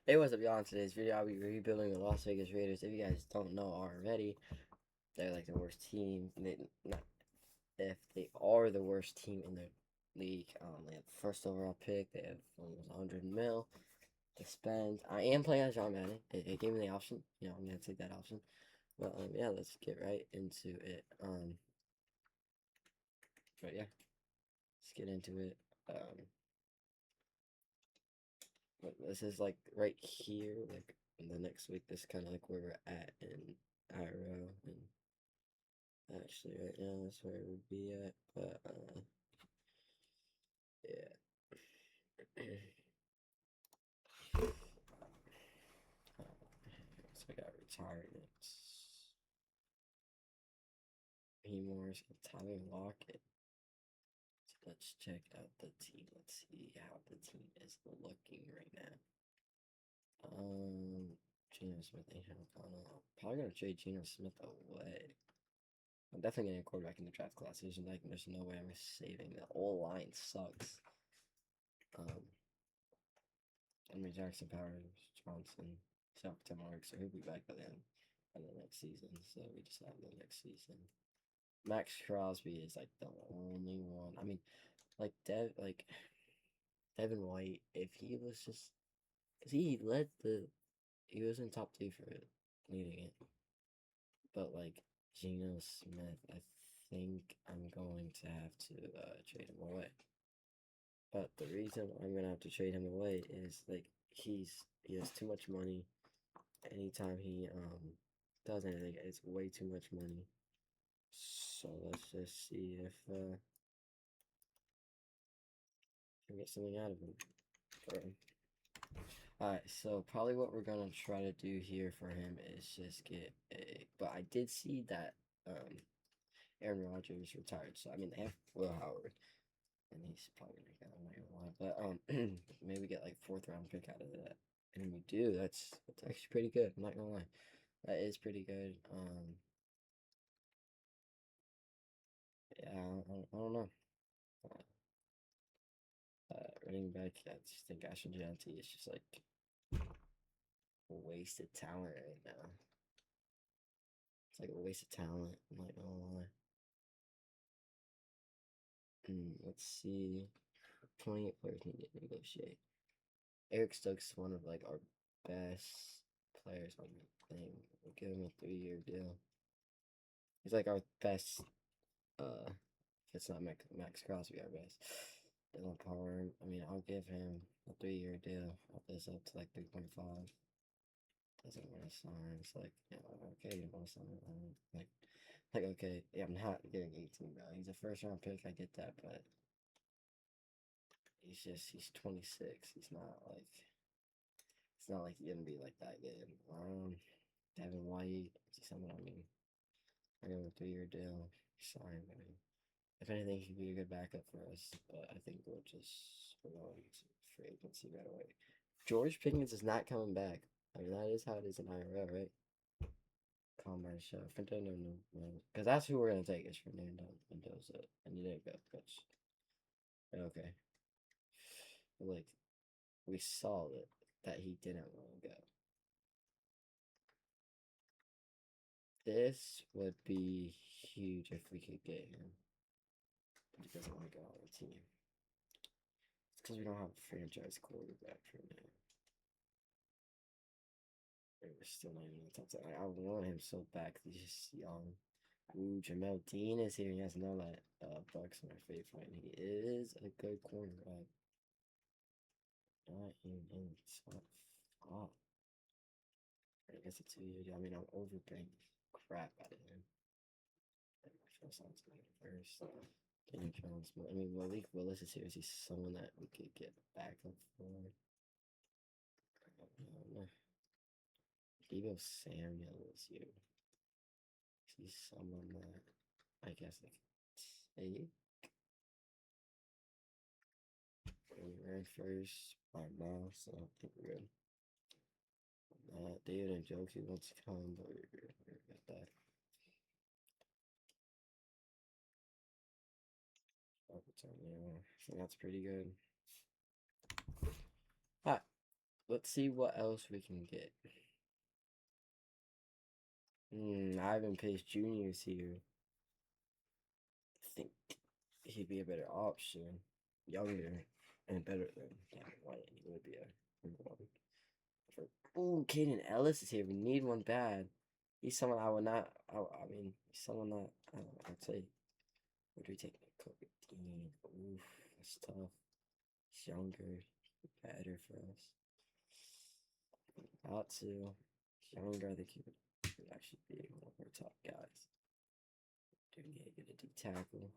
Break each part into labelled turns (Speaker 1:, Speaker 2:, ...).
Speaker 1: Hey, what's up, y'all? In today's video, I'll be rebuilding the Las Vegas Raiders. If you guys don't know already, they're like the worst team. Not if they are the worst team in the league. They have the first overall pick. They have almost 100 mil to spend. I am playing as John Madden. It gave me the option. I'm gonna take that option. But yeah, let's get right into it. But yeah, let's get into it. Um, but this is like right here, like in the next week. This is kind of like where we're at in IRL and. Actually, right now that's where it would be at, but yeah. So I got retirements. Morris and Tyler Lockett. So let's check out the team. Let's see how the team is looking right now. Geno Smith ain't gone on. Probably gonna trade Geno Smith away. I'm definitely getting a quarterback in the draft class. There's no way I'm saving. The whole line sucks. Um, Jackson Powers, Johnson, Tim Mark, so he'll be back by then by the next season. So we just have the next season. Max Crosby is like the only one. I mean, like Devin White, if he was just, cause he was in top two for it, leading it. But like Geno Smith, I think I'm going to have to trade him away. But the reason I'm gonna have to trade him away is like he has too much money. Anytime he does anything, it's way too much money. So let's just see if I can get something out of him. Alright, so probably what we're gonna try to do here for him is just get a. But I did see that Aaron Rodgers retired, so I mean they have Will Howard, and he's probably gonna get. I'm not gonna lie, but maybe get like fourth round pick out of that, and we do. That's actually pretty good. I'm not gonna lie, that is pretty good. Yeah, I don't know. Running back, I just think Ashton Janty is just like wasted talent right now. It's like a waste of talent. I'm like, oh, lie. Let's see. 28 players need to negotiate. Eric Stokes is one of like our best players on the thing. We'll give him a 3-year deal. He's like our best. If it's not Max Crosby, our best. Dylan Power. I mean, I'll give him a 3-year deal. I'll this up to like 3.5. Doesn't want to sign. It's like, okay, you want to sign. Okay, yeah, I'm not getting 18 though. He's a first round pick. I get that, but he's 26. It's not like he's gonna be like that good. Devin White, is someone I mean, I give him a 3-year deal. Sign. I mean, if anything, he could be a good backup for us. But I think we're going to free agency right away. George Pickens is not coming back. I mean, that is how it is in IRL, right? Combine show. Fernando, because that's who we're gonna take is Fernando Mendoza, and you didn't go, coach. Okay, like we saw that he didn't want to go. This would be huge if we could get him, but he doesn't want to go on our team. It's because we don't have a franchise quarterback for now. And we're still not even in the top 10. I want him so bad because he's just young. Ooh, Jamel Dean is here. He has no that Bucks in our favorite, and he is a good cornerback. Not even top 5. I guess it's 2 years. I mean, I'm overpaying crap out of him. That sounds like first. Daniel Jones. I mean, Malik Willis is here. Is he someone that we could get back up for? I don't know. Debo Samuel is here. Is he someone that I guess I could take? We ran first by now, so I think we're good. David and Jokey wants to come, but we're got that. Yeah, I think that's pretty good. Alright, let's see what else we can get. Ivan Pace Jr. is here. I think he'd be a better option. Younger and better than White. He would be a number one. Ooh, Caden Ellis is here. We need one bad. He's someone I would not. I mean, he's someone that I'd say. What do we take? Kobe Dean. Oof, that's tough. He's younger, better for us. About to. He's younger. I think he would actually be one of our top guys. Do we get a D tackle?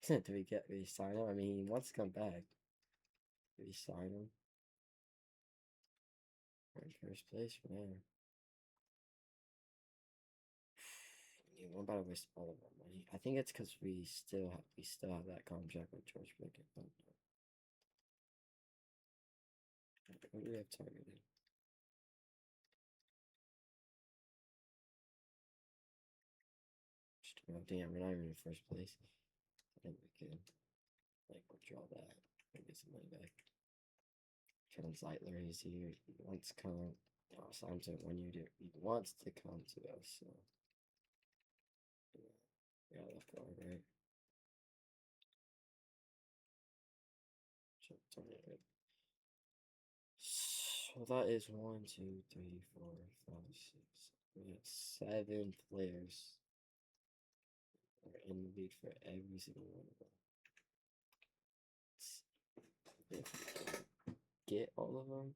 Speaker 1: Do we get re-sign him? I mean, he wants to come back. Re-sign him. We're in first place for now. Yeah, we're about to waste all of our money. I think it's because we still have that contract with George Pickens. What do we have targeted? Oh, damn, we're not even in first place. I think we can like withdraw that and get some money back. Kevin Zeitler, he's here. He wants to come. Oh, signs it 1 year. He wants to come to us. So yeah, left guard, right? So that is 1, 2, 3, 4, 5, 6. We have 7 players. We're in the lead for every single one of them. Get all of them.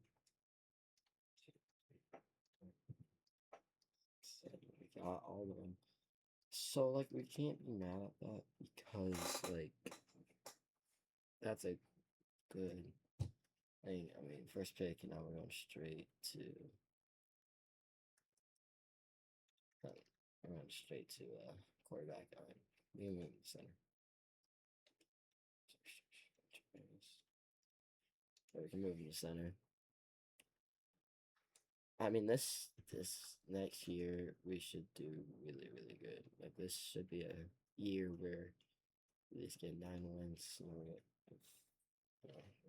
Speaker 1: We got all of them. So like we can't be mad at that because like that's a good thing. I mean, first pick, and now we're going straight to. We're going straight to quarterback. We can move the center. We can move in the center. I mean, this next year we should do really, really good. Like this should be a year where we just get 9 wins.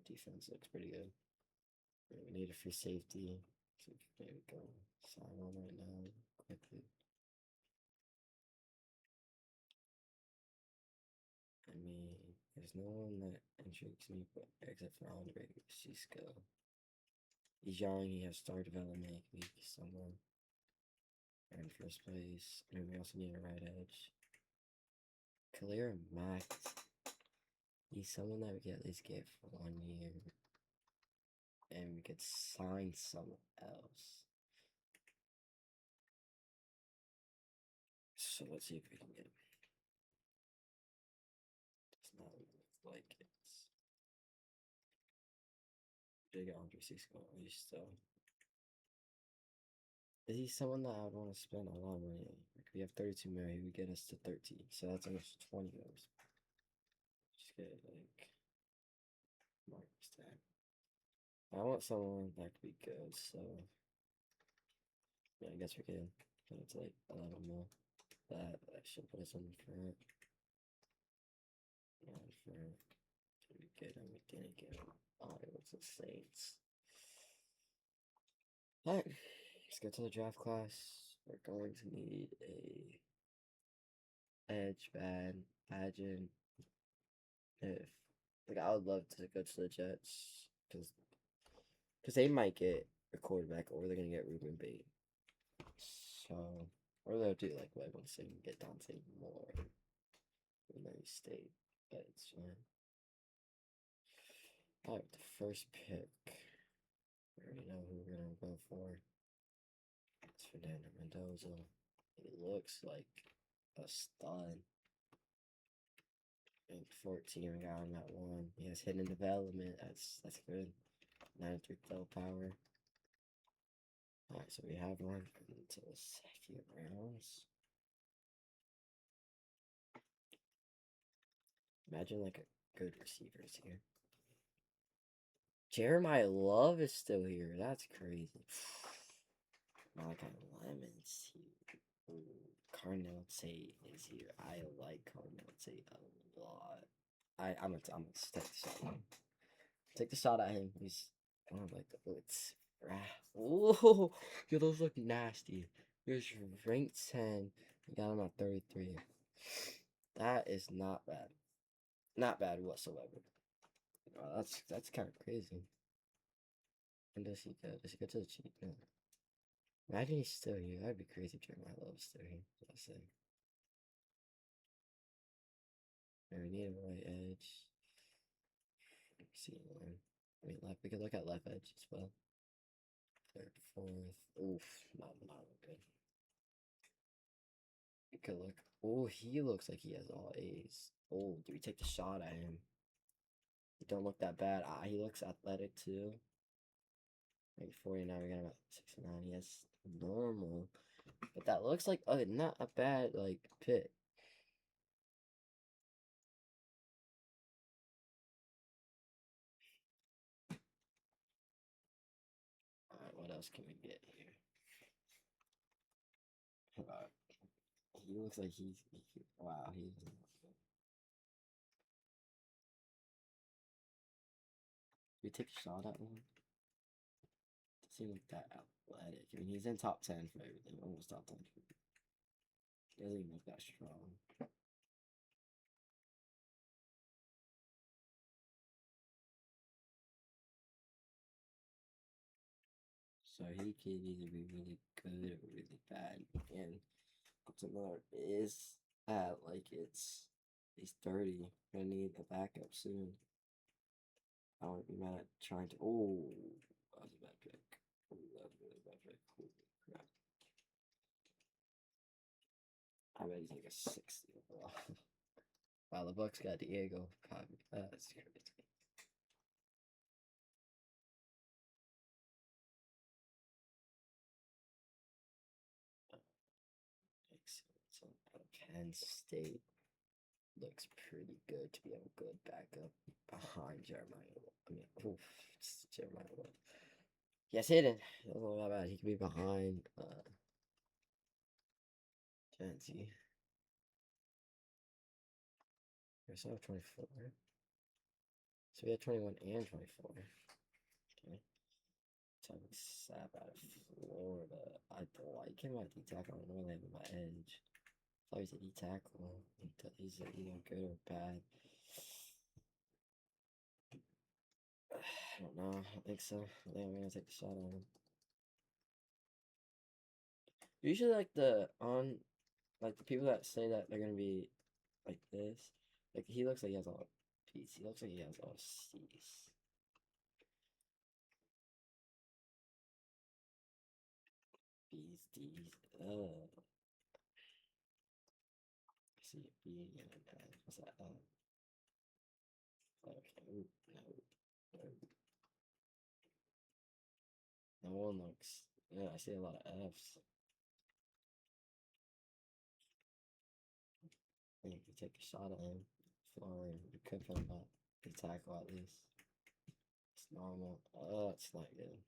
Speaker 1: Defense looks pretty good. We need a free safety. So there we go. Sign on right now quickly. I mean, there's no one that intrigues me but except for Andre Cisco. He's young, he has star development, he can be someone in first place. And we also need a right edge. Khalil Mack. He's someone that we can at least get for 1 year. And we could sign someone else. So let's see if we can get him. Does not look like it's big Andre Cisco at least still. Is he someone that I would want to spend a lot of money on? Like we have 32 million, he would get us to 13. So that's almost 20 of those. Just get like Marcus tag. I want someone that could be good, so yeah, I guess we can put it to like 11 mil. That should put us in the front. Yeah, for did we get him? We didn't get him. Oh, it was the Saints. Alright, let's get to the draft class. We're going to need a edge pageant. If like I would love to go to the Jets because they might get a quarterback or they're gonna get Ruben Bate. So or they'll do like what everyone's saying, get Dante Moore in Murray State, but it's fine. Alright, the first pick. We already know who we're gonna go for. It's Fernando Mendoza. He looks like a stud. And 14, we got him at 1. He has hidden development. That's good. 93 throw power. Alright, so we have one until the second rounds. Imagine like a good receivers here. Jeremiah Love is still here. That's crazy. Malachi Lemons here. Ooh, Carnell Tate is here. I like Carnell Tate a lot. I'm gonna take the shot. Take the shot at him. He's I don't like the it's oh, yo, those look nasty. Here's rank 10. I got him at 33. That is not bad. Not bad whatsoever. Wow, that's kind of crazy. And does he go? Does he go to the cheat? No. Imagine he's still here. That'd be crazy if Jeremiah Love's still here. I say. And we need a right edge. See one. I mean left. We could look at left edge as well. Third, fourth. Oof, not good. We could look. Oh, he looks like he has all A's. Oh, do we take the shot at him? He don't look that bad. Ah, he looks athletic too. Like 49, we got about 69. He has normal. But that looks like not a bad like pick. Alright, what else can we get here? He looks like wow, he's we take a shot at one? Doesn't seem like that athletic. I mean, he's in top 10 for everything, almost top 10. He doesn't even look that strong. So he could either be really good or really bad. And Miller is at like he's 30. Gonna need a backup soon. I wouldn't be mad at trying to. Oh, that was a bad pick. Oh, that was a really bad pick. Holy crap. I bet he's like a 60 overall. Wow, the Bucks got Diego. That's crazy. Excellent. So, Penn State looks pretty good to be a good backup behind Jeremiah. I mean, oof, it's Jeremiah. Yes, hidden. Doesn't look that bad. He could be behind Jancy. There's no 24. So we had 21 and 24. Okay. Tyler Sapp out of Florida. I like him at D tackle. I don't really have him at edge. I thought he's a D tackle. He's either good or bad. I don't know. I think so. I think I'm gonna take the shot on him. Usually, like the people that say that they're gonna be like this, like he looks like he has all P's. He looks like he has all C's. B's, D's. See a B and an N. What's that? Okay. Ooh, no. No one looks. Yeah, I see a lot of F's. I think if you take a shot at him, Florian, you could put him up. The tackle at least. It's normal. Oh, it's not good.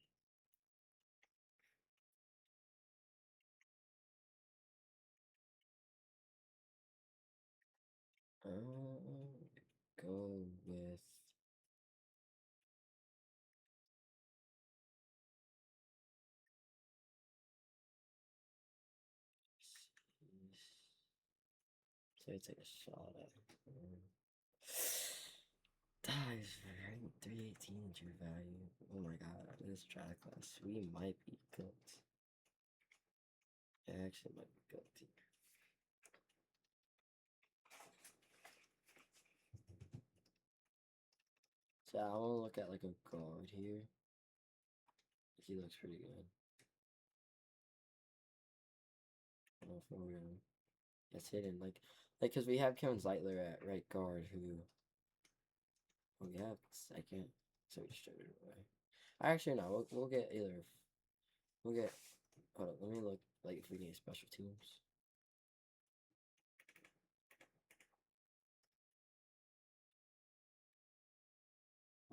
Speaker 1: Go with. So you take a shot at him. Dives rank 318 true value. Oh my god, this track class. We might be cooked. It actually might be cooked here. So I want to look at like a guard here. He looks pretty good. I don't know if we're gonna. It's hidden because we have Kevin Zeitler at right guard who. Oh yeah, second. So we just traded it away. Actually, no. We'll get either. We'll get. Hold up. Let me look like if we need special teams.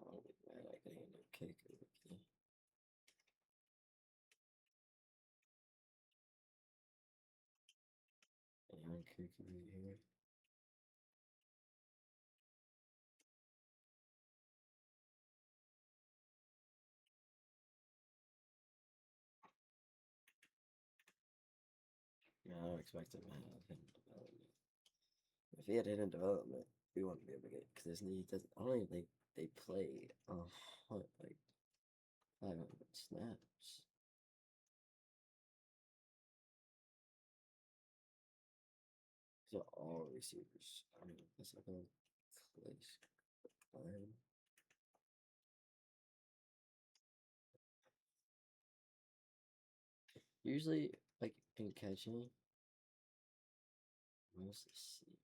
Speaker 1: Oh, I can handle kicker rookie. And kicker right here. I don't expect him to have hidden development. If he had hidden development, we wouldn't be able to get because he doesn't. I don't even think they play like 500 snaps. So all receivers. I mean, that's like a place. Fine. Usually, like in catching, where's the seed?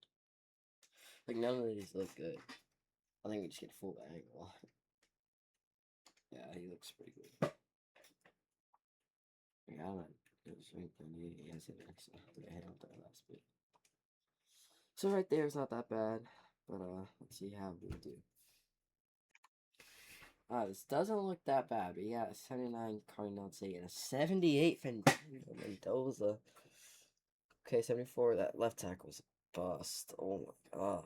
Speaker 1: Like none of these look good. I think we just get full angle. Yeah, he looks pretty good. Yeah, I like it was right there. He has it next. I think I hit on that last bit. So right there is not that bad, but let's see how we do. This doesn't look that bad, but yeah, 79 Cardinal Tate and a 78 Fernando Mendoza. Okay, 74. That left tackle was a bust. Oh my god.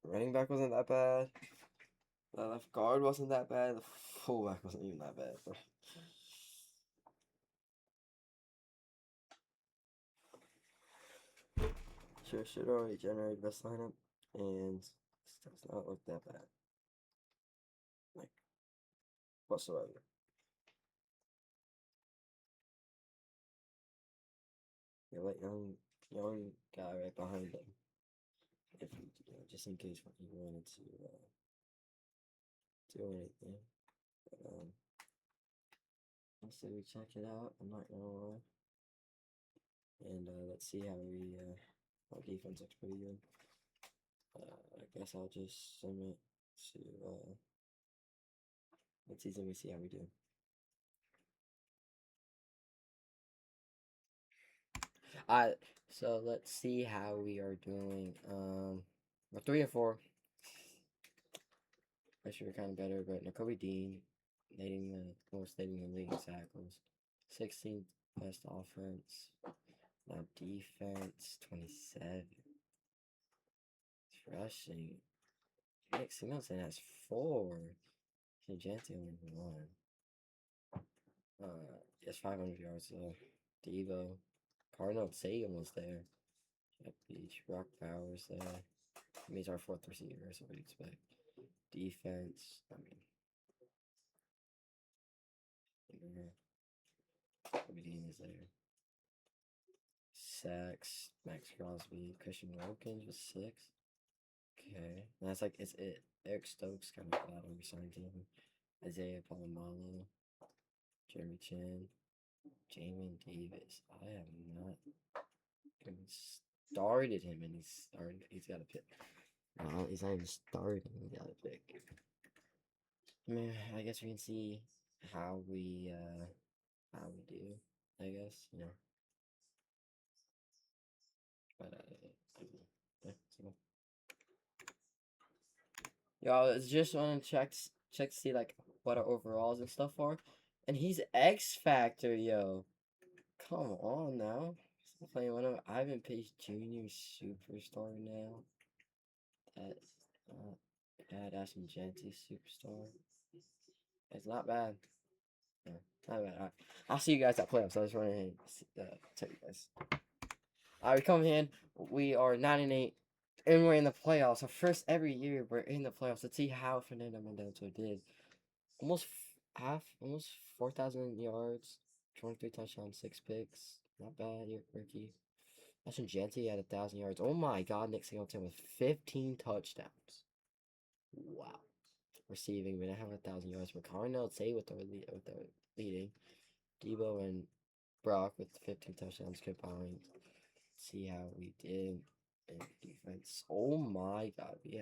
Speaker 1: Running back wasn't that bad. The left guard wasn't that bad. The fullback wasn't even that bad, bro. Sure, should already generate best lineup, and this does not look that bad. Like, whatsoever. Yeah, like young guy right behind him. If just in case he wanted to do anything. But let's say we check it out. I'm not gonna lie. And let's see how we our defense looks pretty good. I guess I'll just submit to next season. We see how we do. So let's see how we are doing. We're 3-4. I should be kind of better, but Nakobe Dean leading the league in tackles, 16th best offense. Now defense 27. Rushing. Nick Singleton has 4. Janty only 1. Yes, 500 yards though. Devo. Cardinal Sagan was there. At Beach. Rock Powers there. He's our 4th receiver, so what do you expect? Defense. I mean. Dean is there. Sacks. Max Crosby. Christian Wilkins was 6. Okay. And that's like, it's it. Eric Stokes kind of glad we signed him. Isaiah Palomalo. Jeremy Chin. Jamin Davis. I have not even started him, and he's got a pick. No, he's not even starting. He got a pick. I mean, I guess we can see how we do. I guess But yeah, so. Yo, I was just want to check to see like what our overalls and stuff are, and he's X Factor, yo. Come on now. Stop playing one of Ivan Pace Jr. Superstar now. That's not bad. Ashton Genty Superstar. It's not bad. Yeah, not bad. All right. I'll see you guys at playoffs. I just want to tell you guys. We come in. We are 9-8, and we're in the playoffs. Our first every year we're in the playoffs. Let's see how Fernando Mendoza did. Almost 4,000 yards, 23 touchdowns, 6 picks. Not bad, rookie. Ashton Genty had 1,000 yards. Oh my God, Nick Singleton with 15 touchdowns. Wow. Receiving, we didn't have 1,000 yards. But Carnell Tate with the leading. Debo and Brock with 15 touchdowns combined. See how we did in defense. Oh my God, we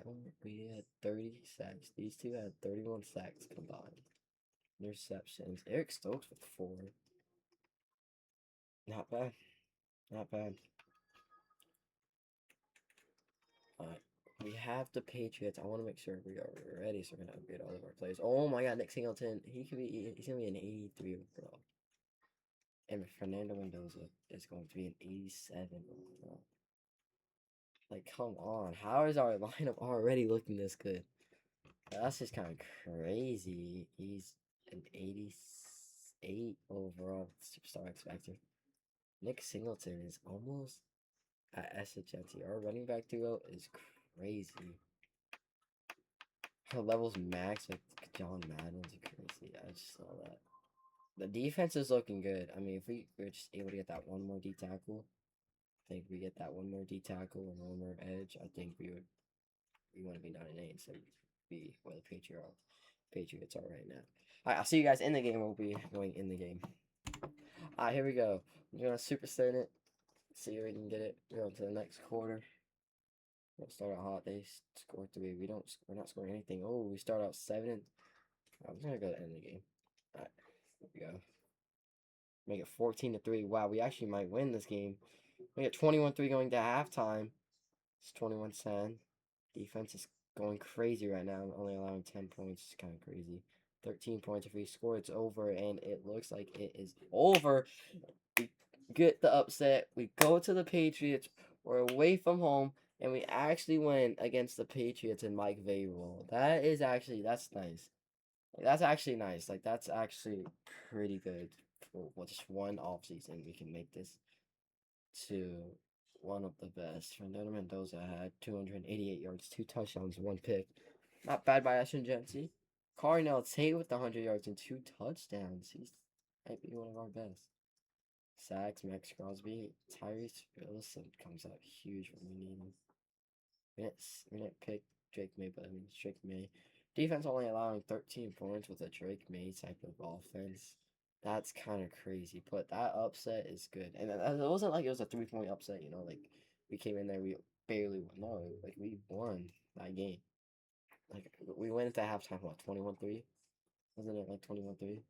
Speaker 1: had 30 sacks. These two had 31 sacks combined. Interceptions. Eric Stokes with 4. Not bad. Not bad. We have the Patriots. I want to make sure we are ready, so we're gonna upgrade all of our players. Oh my God, Nick Singleton. He's gonna be an 83 overall. And Fernando Mendoza is going to be an 87 overall. Like, come on. How is our lineup already looking this good? That's just kind of crazy. He's an 88 overall superstar X Factor. Nick Singleton is almost at SHNT. Our running back duo is crazy. Her levels max with John Madden's crazy. I just saw that. The defense is looking good. I mean, if we're just able to get that one more D tackle, I think we get that one more D tackle and one more edge. I think we want to be 9-8, so be where the Patriots are right now. All right, I'll see you guys in the game. We'll be going in the game. All right, here we go. We're gonna super send it. See if we can get it. We're on to the next quarter. We'll start out hot. They score 3. We're not scoring anything. Oh, we start out 7. I'm just gonna go to end the game. All right, here we go. Make it 14-3. Wow, we actually might win this game. We get 21-3 going to halftime. It's 21-10. Defense is going crazy right now. I'm only allowing 10 points. It's kind of crazy. 13 points. If we score, it's over, and it looks like it is over. We get the upset. We go to the Patriots. We're away from home, and we actually win against the Patriots and Mike Vrabel. That's nice. That's actually nice. Like, that's actually pretty good. For just one offseason, we can make this to one of the best. Fernando Mendoza had 288 yards, 2 touchdowns, 1 pick. Not bad by Ashton Jency. Carnell Tate with 100 yards and 2 touchdowns. He's might be one of our best. Sacks, Max Crosby. Tyrese Wilson comes out huge when we need him. We didn't pick Drake May, but I mean, Drake May. Defense only allowing 13 points with a Drake May type of offense. That's kind of crazy, but that upset is good. And it wasn't like it was a 3-point upset, you know, like we came in there, we barely won. No, like we won that game. Like we went into halftime, what, 21-3? Wasn't it like 21-3?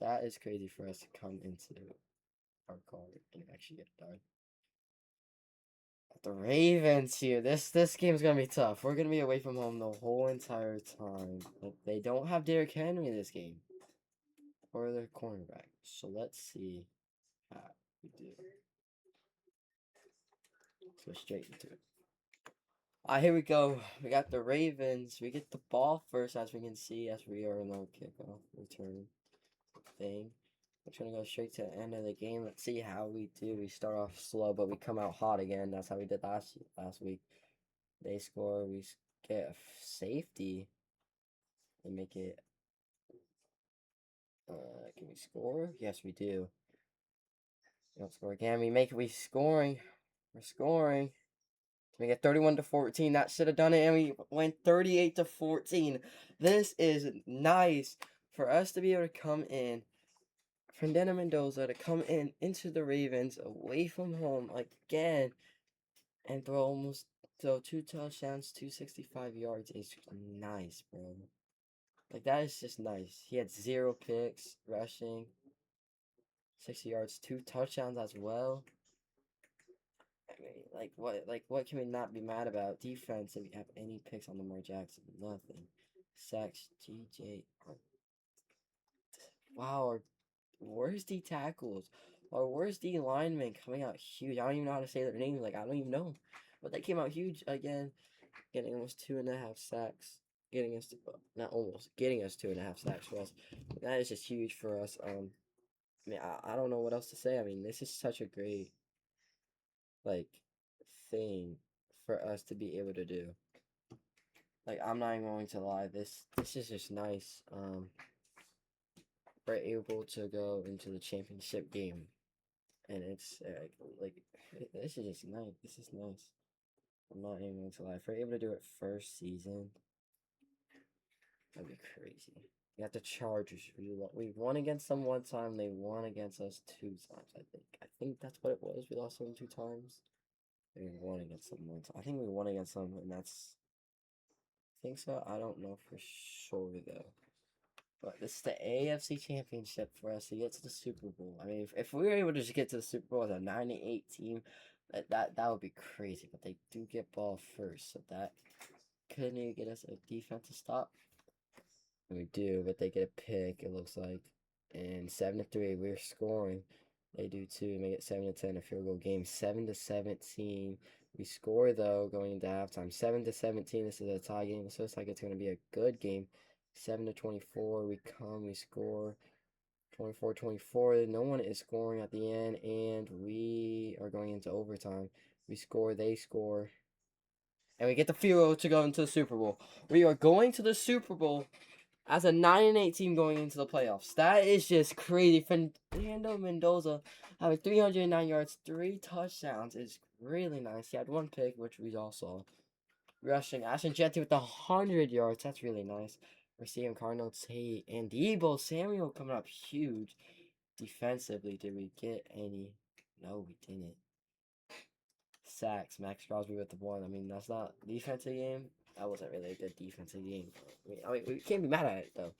Speaker 1: That is crazy for us to come into our card and actually get it done. The Ravens here. This game's gonna be tough. We're gonna be away from home the whole entire time. Like, they don't have Derrick Henry in this game. Or their cornerback. So let's see how we do. Let's go straight into it. Here we go. We got the Ravens. We get the ball first, as we can see, as we are in our kickoff return thing. We're going to go straight to the end of the game. Let's see how we do. We start off slow, but we come out hot again. That's how we did last week. They score. We get a safety. And make it... can we score? Yes, we do. We don't score again. We scoring. We're scoring. We get 31-14. That should have done it, and we went 38-14. This is nice for us to be able to come in. Fernando Mendoza to come in into the Ravens away from home again and throw 2 touchdowns, 265 yards is nice, bro. Like, that is just nice. He had 0 picks rushing, 60 yards, 2 touchdowns as well. I mean, what can we not be mad about? Defense, if we have any picks on Lamar Jackson, nothing. Sacks, GJ. Wow, our worst D tackles, our worst D linemen coming out huge. I don't even know how to say their names. Like, I don't even know, but they came out huge again, getting almost 2.5 sacks. Getting us getting us 2.5 sacks for us. That is just huge for us. I mean, I don't know what else to say. I mean, this is such a great thing for us to be able to do. Like, I'm not even going to lie, this is just nice. We're able to go into the championship game, and it's this is just nice. This is nice. I'm not even going to lie. If we're able to do it first season, that'd be crazy. We got the Chargers. We won against them 1 time. They won against us 2 times, I think. I think that's what it was. We lost them 2 times. We won against them 1 time. I think we won against them, and that's... I think so. I don't know for sure, though. But this is the AFC Championship for us to get to the Super Bowl. I mean, if we were able to just get to the Super Bowl as a 9-8 team, that would be crazy. But they do get ball first, so that could maybe get us a defensive stop. And we do, but they get a pick, it looks like. And 7-3, we're scoring. They do too. Make it 7-10, a field goal game. 7-17. We score though going into halftime. 7-17. This is a tie game. It looks like it's going to be a good game. 7-24. We score. 24-24. No one is scoring at the end, and we are going into overtime. We score, they score, and we get the field goal to go into the Super Bowl. We are going to the Super Bowl as a 9-8 team going into the playoffs. That is just crazy. Fernando Mendoza having 309 yards, 3 touchdowns is really nice. He had 1 pick, which we all saw. Rushing, Ashton Jeanty with 100 yards. That's really nice. We're seeing Cardinal Tate and Debo Samuel coming up huge. Defensively, did we get any? No, we didn't. Sacks. Max Crosby with the 1. I mean, that's not defensive game. That wasn't really a good defensive game. I mean, we can't be mad at it though.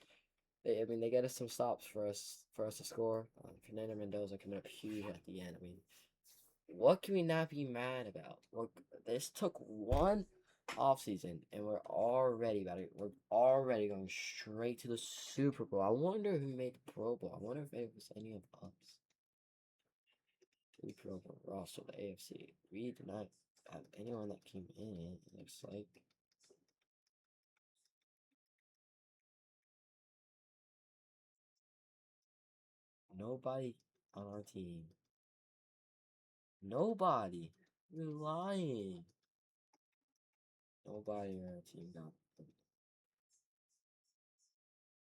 Speaker 1: They get us some stops for us to score. Fernando Mendoza coming up huge at the end. I mean, what can we not be mad about? This took 1 offseason, and we're already going straight to the Super Bowl. I wonder who made the Pro Bowl. I wonder if it was any of us. 3 Pro Bowl roster, the AFC. We did not have anyone that came in. It looks like. Nobody on our team. Nobody. You're lying. Nobody on our team got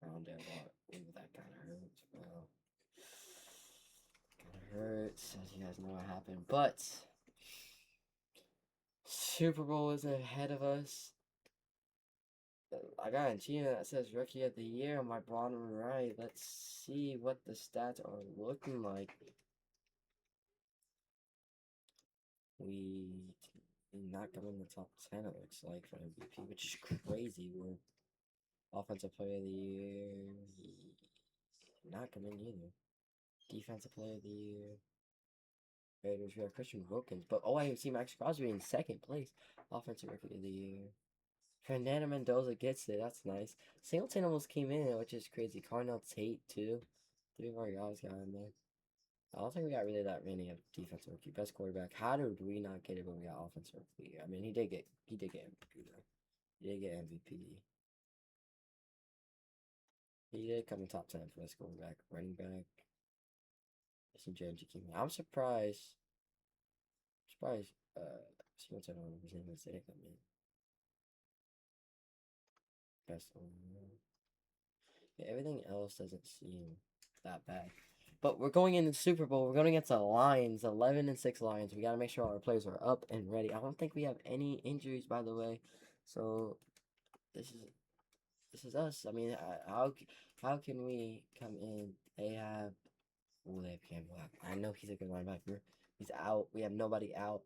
Speaker 1: found out what. Ooh, that kind of hurts, bro. Kind of hurts, as you guys know what happened. But Super Bowl is ahead of us. I got a team that says Rookie of the Year on my bottom right. Let's see what the stats are looking like. We did not come in the top 10, it looks like, for MVP, which is crazy. We're Offensive Player of the Year. Not come in either. Defensive Player of the Year. Raiders, we have Christian Wilkins. But, oh, I see Max Crosby in 2nd place. Offensive Rookie of the Year. Fernando Mendoza gets it. That's nice. Singleton almost came in, which is crazy. Cardinal Tate, too. 3 of our guys got in there. I don't think we got really that many of defensive rookie. Best quarterback. How did we not get it when we got offensive rookie? I mean, he did get MVP, though. He did get MVP. He did come in top 10 for best quarterback. Running back. Some James came in. I'm surprised. Singleton on his name was didn't come in. Best overall. Yeah, everything else doesn't seem that bad. But we're going into the Super Bowl. We're going against the Lions, 11-6 Lions. We got to make sure our players are up and ready. I don't think we have any injuries, by the way. So this is us. I mean, how can we come in? They have Campbell. I know he's a good linebacker. He's out. We have nobody out.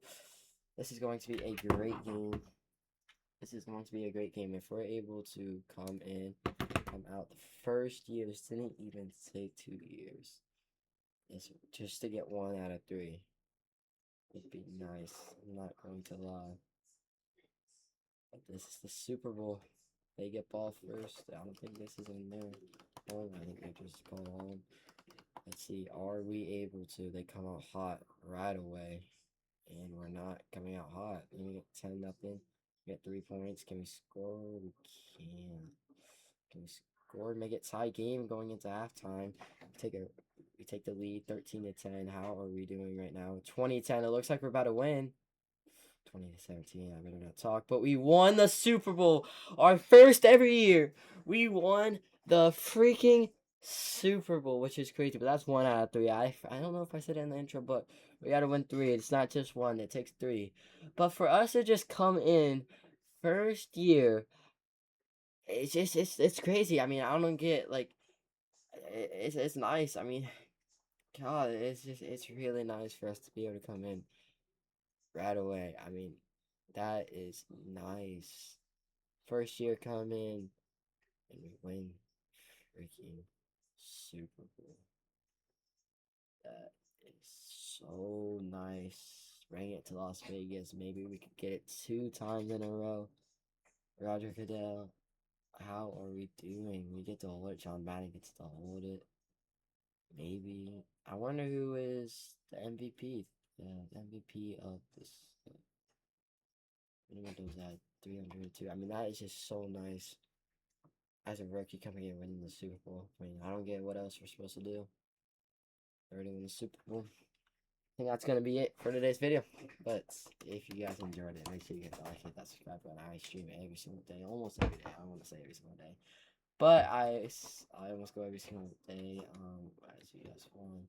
Speaker 1: This is going to be a great game. This is going to be a great game if we're able to come in, come out. The first year, this didn't even take 2 years. It's just to get 1 out of 3. It'd be nice. I'm not going to lie. But this is the Super Bowl. They get ball first. I don't think this is in their home. I think they just go home. Let's see. Are we able to? They come out hot right away. And we're not coming out hot. And we get 10-0. We get 3 points. Can we score? We can't. Can we score? Make it tie game going into halftime. We take the lead 13-10. How are we doing right now? 20-10. It looks like we're about to win. 20-17. I better not talk. But we won the Super Bowl. Our first every year. We won the freaking Super Bowl, which is crazy. But that's 1 out of 3. I don't know if I said it in the intro, but we got to win 3. It's not just 1. It takes 3. But for us to just come in first year, it's crazy. I mean, I don't get, like, it's nice. I mean, God, it's really nice for us to be able to come in right away. I mean, that is nice. First year come in and we win freaking Super Bowl. That is so nice. Bring it to Las Vegas. Maybe we could get it 2 times in a row. Roger Goodell, how are we doing? We get to hold it. John Madden gets to hold it. Maybe. I wonder who is the MVP. The MVP of this. Anyone does that 302. I mean, that is just so nice. as a rookie coming in winning the Super Bowl. I mean, I don't get what else we're supposed to do. Already win the Super Bowl. I think that's gonna be it for today's video. But if you guys enjoyed it, make sure you hit the like, hit that subscribe button. I stream it every single day, almost every day. I want to say every single day, but I almost go every single day. As you guys want,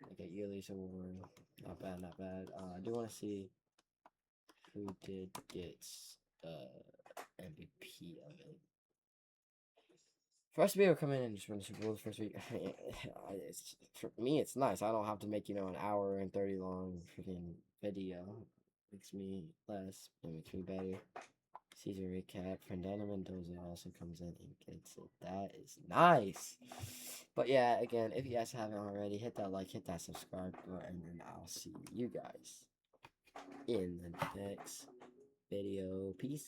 Speaker 1: I get yearly award. Not bad, not bad. I do want to see who did get MVP of it. For us to be able to come in and just run the Super Bowl the first week, for me, it's nice. I don't have to make, an hour and 30 long freaking video. Makes me less, it makes me better. Season recap. Fernando Mendoza also comes in and gets it. That is nice. But yeah, again, if you guys haven't already, hit that like, hit that subscribe button, and I'll see you guys in the next video. Peace.